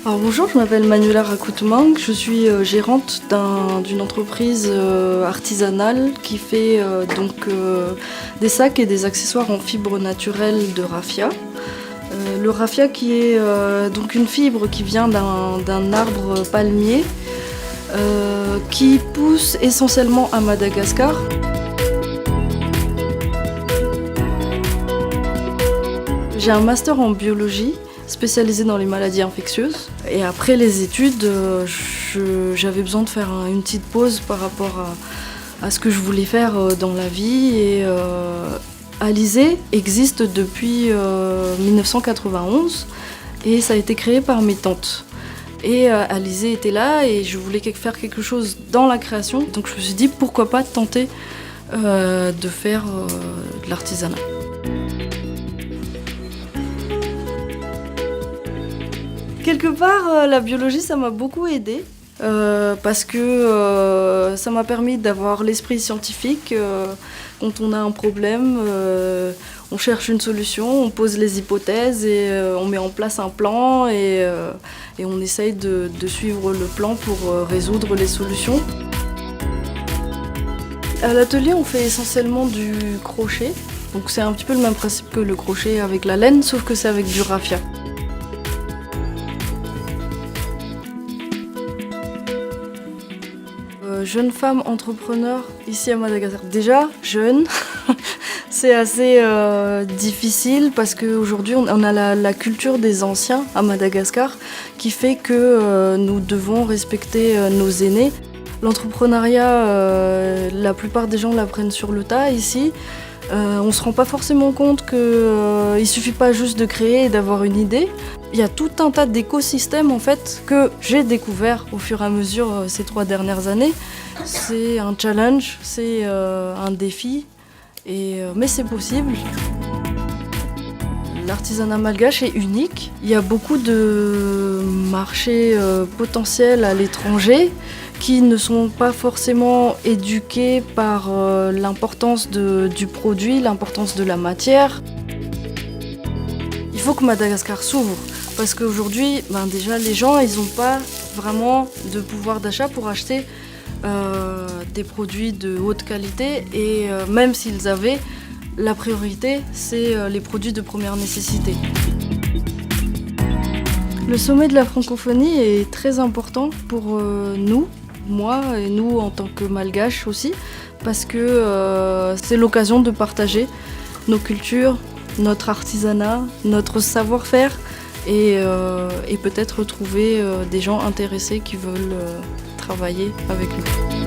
Alors bonjour, je m'appelle Manuela Rakoutmang, je suis gérante d'une entreprise artisanale qui fait des sacs et des accessoires en fibre naturelle de raffia. Le raffia qui est donc une fibre qui vient d'un arbre palmier qui pousse essentiellement à Madagascar. J'ai un master en biologie spécialisé dans les maladies infectieuses. Et après les études, j'avais besoin de faire une petite pause par rapport à ce que je voulais faire dans la vie. Et Alizé existe depuis 1991 et ça a été créé par mes tantes. Et Alizé était là et je voulais faire quelque chose dans la création. Donc je me suis dit pourquoi pas tenter de faire de l'artisanat. Quelque part, la biologie, ça m'a beaucoup aidée parce que ça m'a permis d'avoir l'esprit scientifique. Quand on a un problème, on cherche une solution, on pose les hypothèses et on met en place un plan et on essaye de suivre le plan pour résoudre les solutions. À l'atelier, on fait essentiellement du crochet. Donc c'est un petit peu le même principe que le crochet avec la laine, sauf que c'est avec du raffia. Jeune femme entrepreneur ici à Madagascar. Déjà, jeune, c'est assez difficile parce qu'aujourd'hui on a la culture des anciens à Madagascar qui fait que nous devons respecter nos aînés. L'entrepreneuriat, la plupart des gens l'apprennent sur le tas ici. On ne se rend pas forcément compte qu'il ne suffit pas juste de créer et d'avoir une idée. Il y a tout un tas d'écosystèmes en fait que j'ai découvert au fur et à mesure ces 3 dernières années. C'est un challenge, c'est un défi, mais c'est possible. L'artisanat malgache est unique. Il y a beaucoup de marchés potentiels à l'étranger qui ne sont pas forcément éduqués par l'importance du produit, l'importance de la matière. Il faut que Madagascar s'ouvre parce qu'aujourd'hui, déjà les gens ils n'ont pas vraiment de pouvoir d'achat pour acheter des produits de haute qualité et même s'ils avaient, la priorité c'est les produits de première nécessité. Le sommet de la francophonie est très important pour nous, moi et nous en tant que malgaches aussi, parce que c'est l'occasion de partager nos cultures, notre artisanat, notre savoir-faire et peut-être trouver des gens intéressés qui veulent travailler avec nous.